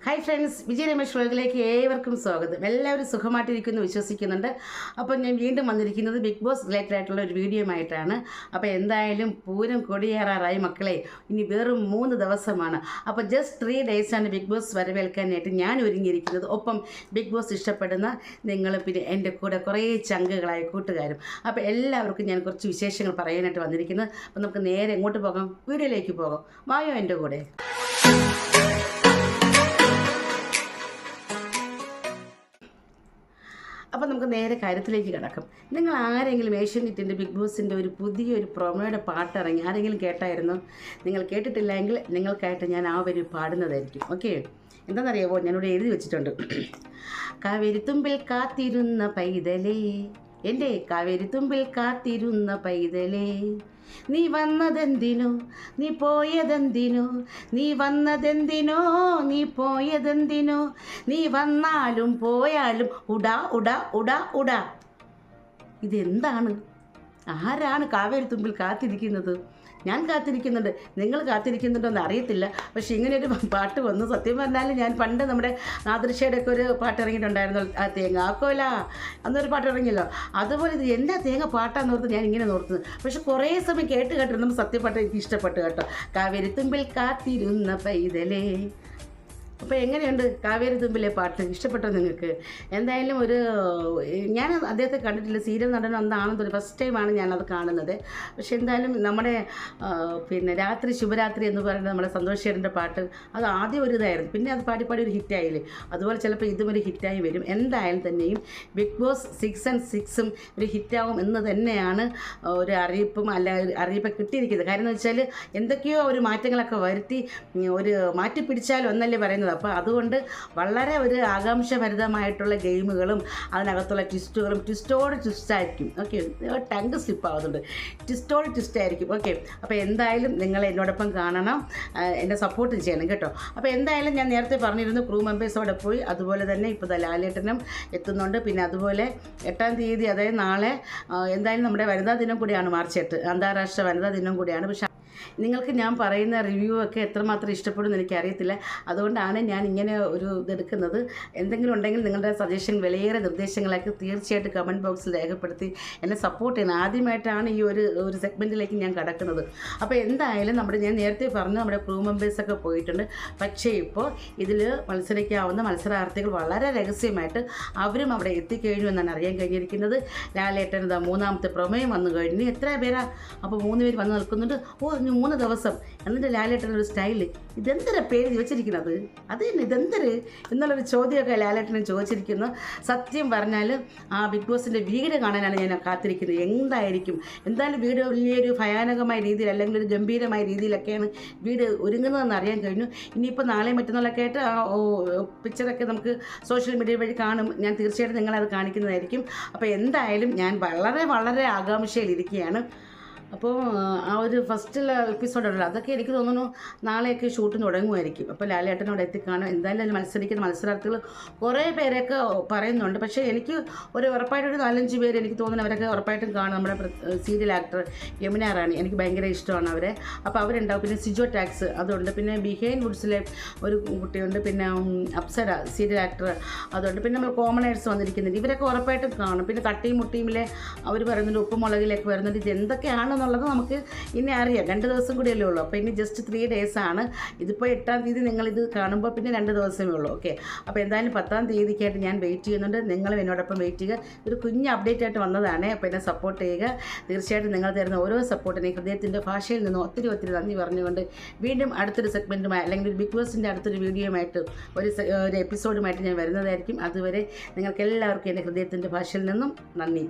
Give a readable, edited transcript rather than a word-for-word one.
Hi friends, വിജയ രമേഷ് വ്ളോഗിലേക്ക് ഏവർക്കും സ്വാഗതം. എല്ലാവരും സുഖമായിട്ടിരിക്കുന്നു വിശ്വസിക്കുന്നുണ്ട്. അപ്പോൾ ഞാൻ വീണ്ടും വന്നിരിക്കുന്നത് ബിഗ് ബോസ് റിലേറ്റഡ് ആയിട്ടുള്ള ഒരു വീഡിയോ ആയിട്ടാണ്. അപ്പോൾ എന്തായാലും പൂരം കൊടിയേറാറായി മക്കളെ. ഇനി വെറും 3 ദിവസമാണ്. അപ്പോൾ ജസ്റ്റ് 3 ഡേയ്സാണ് ബിഗ് ബോസ് വരവേൽക്കാനായിട്ട് ഞാൻ ഒരുങ്ങിയിരിക്കുന്നത്. ഒപ്പം ബിഗ് ബോസ് ഇഷ്ടപ്പെടുന്ന നിങ്ങൾ, പിന്നെ എൻ്റെ കൂടെ കുറേ ചങ്കുകളായ കൂട്ടുകാരും. അപ്പോൾ എല്ലാവർക്കും ഞാൻ കുറച്ച് വിശേഷങ്ങൾ പറയാനായിട്ട് വന്നിരിക്കുന്നത്. അപ്പോൾ നമുക്ക് നേരെ എങ്ങോട്ട് പോകാം? വീഡിയോയിലേക്ക് പോകാം. വായോ എൻ്റെ കൂടെ. അപ്പോൾ നമുക്ക് നേരെ കാര്യത്തിലേക്ക് കിടക്കും. നിങ്ങൾ ആരെങ്കിലും ഏഷ്യാനെറ്റിൻ്റെ ബിഗ് ബോസിൻ്റെ ഒരു പുതിയൊരു പ്രൊമോയുടെ പാട്ടിറങ്ങി ആരെങ്കിലും കേട്ടായിരുന്നോ? നിങ്ങൾ കേട്ടിട്ടില്ലെങ്കിൽ നിങ്ങൾക്കായിട്ട് ഞാൻ ആ ഒരു പാടുന്നതായിരിക്കും. ഓക്കെ, എന്താണെന്നറിയാമോ? ഞാനിവിടെ എഴുതി വെച്ചിട്ടുണ്ട്. കാവേരിത്തുമ്പിൽ കാത്തിരുന്ന പൈതലേ, എൻ്റെ കാവേരിത്തുമ്പിൽ കാത്തിരുന്ന പൈതലേ, നീ വന്നതെന്തിനോ നീ പോയതെന്തിനോ, നീ വന്നതെന്തിനോ നീ പോയതെന്തിനോ, നീ വന്നാലും പോയാലും ഉടാ ഉടാ ഉടാ ഉടാ. ഇതെന്താണ്? ആരാണ് കാവേരിത്തുമ്പിൽ കാത്തിരിക്കുന്നത്? ഞാൻ കാത്തിരിക്കുന്നുണ്ട്. നിങ്ങൾ കാത്തിരിക്കുന്നുണ്ടോ എന്ന് അറിയത്തില്ല. പക്ഷേ ഇങ്ങനെയൊരു പാട്ട് വന്നു. സത്യം പറഞ്ഞാൽ ഞാൻ പണ്ട് നമ്മുടെ നാദൃശയുടെ ഒക്കെ ഒരു പാട്ട് ഇറങ്ങിയിട്ടുണ്ടായിരുന്നു, ആ തേങ്ങാക്കോല എന്നൊരു പാട്ട് ഇറങ്ങിയല്ലോ. അതുപോലെ ഇത് എൻ്റെ തേങ്ങ പാട്ടാന്ന് ഓർത്ത് ഞാൻ ഇങ്ങനെ ഓർത്തുന്നത്. പക്ഷെ കുറേ സമയം കേട്ടിരുന്നപ്പോൾ സത്യപ്പാട്ട് എനിക്ക് ഇഷ്ടപ്പെട്ടു കേട്ടോ. കാവേരിത്തുമ്പിൽ കാത്തിരുന്ന പൈതലേ. അപ്പോൾ എങ്ങനെയുണ്ട് കാവേരിത്തുമ്പിലെ പാട്ട്? ഇഷ്ടപ്പെട്ടോ നിങ്ങൾക്ക്? എന്തായാലും ഞാൻ അദ്ദേഹത്തെ കണ്ടിട്ടില്ല, സീരിയൽ നടൻ എന്താണെന്ന് തോന്നി. ഫസ്റ്റ് ടൈമാണ് ഞാനത് കാണുന്നത്. പക്ഷെ എന്തായാലും നമ്മുടെ പിന്നെ രാത്രി ശുഭരാത്രി എന്ന് പറയുന്നത് നമ്മുടെ സന്തോഷ് ചേട്ടൻ്റെ പാട്ട്, അത് ആദ്യം ഒരു ഇതായിരുന്നു, പിന്നെ അത് പാടി ഒരു ഹിറ്റായില്ലേ. അതുപോലെ ചിലപ്പോൾ ഇതും ഒരു ഹിറ്റായി വരും. എന്തായാലും തന്നെയും ബിഗ് ബോസ് 6 and 6 ഒരു ഹിറ്റാവും എന്ന് തന്നെയാണ് ഒരു അറിയിപ്പും അറിയിപ്പ് കിട്ടിയിരിക്കുന്നത്. കാര്യം എന്ന് വെച്ചാൽ എന്തൊക്കെയോ ഒരു മാറ്റങ്ങളൊക്കെ വരുത്തി ഒരു മാറ്റി പിടിച്ചാലും എന്നല്ലേ പറയുന്നത്. അപ്പോൾ അതുകൊണ്ട് വളരെ ഒരു ആകാംക്ഷഭരിതമായിട്ടുള്ള ഗെയിമുകളും അതിനകത്തുള്ള ട്വിസ്റ്റുകളും ട്വിസ്റ്റോട് ട്വിസ്റ്റായിരിക്കും. ഓക്കെ, ടങ്ക് സ്ലിപ്പ് ആവുന്നുണ്ട്. ട്വിസ്റ്റോട് ട്വിസ്റ്റായിരിക്കും. ഓക്കെ, അപ്പോൾ എന്തായാലും നിങ്ങൾ എന്നോടൊപ്പം കാണണം, എന്നെ സപ്പോർട്ട് ചെയ്യണം കേട്ടോ. അപ്പോൾ എന്തായാലും ഞാൻ നേരത്തെ പറഞ്ഞിരുന്നു ക്രൂ മെമ്പേഴ്സോടെ പോയി. അതുപോലെ തന്നെ ഇപ്പോൾ ലാലേട്ടനും എത്തുന്നുണ്ട്. പിന്നെ അതുപോലെ 8-ാം തീയതി, അതായത് നാളെ എന്തായാലും നമ്മുടെ വനിതാ ദിനം കൂടിയാണ്, മാർച്ച് 8 അന്താരാഷ്ട്ര വനിതാ ദിനം കൂടിയാണ്. പക്ഷേ നിങ്ങൾക്ക് ഞാൻ പറയുന്ന റിവ്യൂ ഒക്കെ എത്രമാത്രം ഇഷ്ടപ്പെടുമെന്ന് എനിക്കറിയത്തില്ല. അതുകൊണ്ടാണ് ഞാൻ ഇങ്ങനെ ഒരു ഇതെടുക്കുന്നത്. എന്തെങ്കിലും ഉണ്ടെങ്കിൽ നിങ്ങളുടെ സജഷൻ, വിലയേറെ നിർദ്ദേശങ്ങളൊക്കെ തീർച്ചയായിട്ടും കമൻറ്റ് ബോക്സിൽ രേഖപ്പെടുത്തി എന്നെ സപ്പോർട്ട് ചെയ്യണം. ആദ്യമായിട്ടാണ് ഈ ഒരു സെഗ്മെൻറ്റിലേക്ക് ഞാൻ കടക്കുന്നത്. അപ്പോൾ എന്തായാലും ഞാൻ നേരത്തെ പറഞ്ഞു നമ്മുടെ ക്രൂ മെമ്പേഴ്സൊക്കെ പോയിട്ടുണ്ട്. പക്ഷേ ഇപ്പോൾ ഇതിൽ മത്സരിക്കാവുന്ന മത്സരാർത്ഥികൾ വളരെ രഹസ്യമായിട്ട് അവരും അവിടെ എത്തിക്കഴിഞ്ഞു എന്നാണ് അറിയാൻ കഴിഞ്ഞിരിക്കുന്നത്. ലാലേട്ടൻ 3ാമത്തെ പ്രമേയം വന്നു കഴിഞ്ഞു. എത്ര പേരാ? അപ്പോൾ 3 പേര് വന്ന് നിൽക്കുന്നുണ്ട്. 3 ദിവസം. എന്നിട്ട് ലാലേട്ടൻ്റെ ഒരു സ്റ്റൈല്, ഇതെന്തൊരു പേര് വെച്ചിരിക്കുന്നത്, അത് തന്നെ ഇതെന്തൊരു എന്നുള്ളൊരു ചോദ്യമൊക്കെ ലാലേട്ടനെ ചോദിച്ചിരിക്കുന്നു. സത്യം പറഞ്ഞാൽ ആ ബിഗ് ബോസിൻ്റെ വീട് കാണാനാണ് ഞാൻ കാത്തിരിക്കുന്നത്. എന്തായാലും വീട് വലിയൊരു ഭയാനകമായ രീതിയിൽ അല്ലെങ്കിൽ ഒരു ഗംഭീരമായ രീതിയിലൊക്കെയാണ് വീട് ഒരുങ്ങുന്നതെന്ന് അറിയാൻ കഴിഞ്ഞു. ഇനിയിപ്പോൾ നാളെയും മറ്റന്നാളൊക്കെ ആയിട്ട് ആ പിക്ചറൊക്കെ നമുക്ക് സോഷ്യൽ മീഡിയ വഴി കാണും. ഞാൻ തീർച്ചയായിട്ടും നിങ്ങളത് കാണിക്കുന്നതായിരിക്കും. അപ്പോൾ എന്തായാലും ഞാൻ വളരെ വളരെ ആകാംക്ഷയിലിരിക്കുകയാണ്. അപ്പോൾ ആ ഒരു ഫസ്റ്റിലെ എപ്പിസോഡുണ്ടല്ലോ, അതൊക്കെ എനിക്ക് തോന്നുന്നു നാളെയൊക്കെ ഷൂട്ടിന് തുടങ്ങുമായിരിക്കും. അപ്പോൾ ലാലേട്ടനോട് എത്തിക്കാണും. എന്തായാലും അതിൽ മത്സരിക്കുന്ന മത്സരാർത്ഥികൾ കുറേ പേരൊക്കെ പറയുന്നുണ്ട്. പക്ഷേ എനിക്ക് ഉറപ്പായിട്ടൊരു 4-5 പേര് എനിക്ക് തോന്നുന്നു അവരൊക്കെ ഉറപ്പായിട്ടും കാണും. നമ്മുടെ സീരിയൽ ആക്ടർ യമുന റാണി, എനിക്ക് ഭയങ്കര ഇഷ്ടമാണ് അവരെ. അപ്പോൾ അവരുണ്ടാവും. പിന്നെ സിജോ ടാക്സ് അതുണ്ട്. പിന്നെ ബിഹൈൻഡ് വുഡ്സിലെ ഒരു കുട്ടിയുണ്ട്. പിന്നെ അപ്സര സീരിയൽ ആക്ടർ അതുണ്ട്. പിന്നെ നമ്മൾ കോമണേഴ്സ് വന്നിരിക്കുന്നുണ്ട്. ഇവരൊക്കെ ഉറപ്പായിട്ടും കാണും. പിന്നെ തട്ടിയും മുട്ടിയുമിലെ അവർ പറയുന്നുണ്ട്, ഉപ്പുമുളകിലേക്ക് വരുന്നുണ്ട്. ഇത് എന്തൊക്കെയാണ് എന്നുള്ളത് നമുക്ക് ഇനി അറിയാം. 2 ദിവസം കൂടിയല്ലേ ഉള്ളൂ. അപ്പോൾ ഇനി ജസ്റ്റ് 3 ഡേയ്സാണ്. ഇതിപ്പോൾ 8-ാം തീയതി നിങ്ങളിത് കാണുമ്പോൾ പിന്നെ 2 ദിവസമേ ഉള്ളൂ. ഓക്കെ, അപ്പോൾ എന്തായാലും 10-ാം തീയതിക്കായിട്ട് ഞാൻ വെയിറ്റ് ചെയ്യുന്നുണ്ട്. നിങ്ങളും എന്നോടൊപ്പം വെയിറ്റ് ചെയ്യുക. ഒരു കുഞ്ഞ് അപ്ഡേറ്റ് ആയിട്ട് വന്നതാണ്. അപ്പോൾ എന്നെ സപ്പോർട്ട് ചെയ്യുക. തീർച്ചയായിട്ടും നിങ്ങൾ തരുന്ന ഓരോ സപ്പോർട്ടിനെ ഹൃദയത്തിൻ്റെ ഭാഷയിൽ നിന്ന് ഒത്തിരി ഒത്തിരി നന്ദി പറഞ്ഞുകൊണ്ട് വീണ്ടും അടുത്തൊരു സെഗ്മെൻറ്റുമായി അല്ലെങ്കിൽ ഒരു ബിഗ് ബോസിൻ്റെ അടുത്തൊരു വീഡിയോയുമായിട്ട് ഒരു എപ്പിസോഡുമായിട്ട് ഞാൻ വരുന്നതായിരിക്കും. അതുവരെ നിങ്ങൾക്ക് എല്ലാവർക്കും എൻ്റെ ഹൃദയത്തിൻ്റെ ഭാഷയിൽ നിന്നും നന്ദി.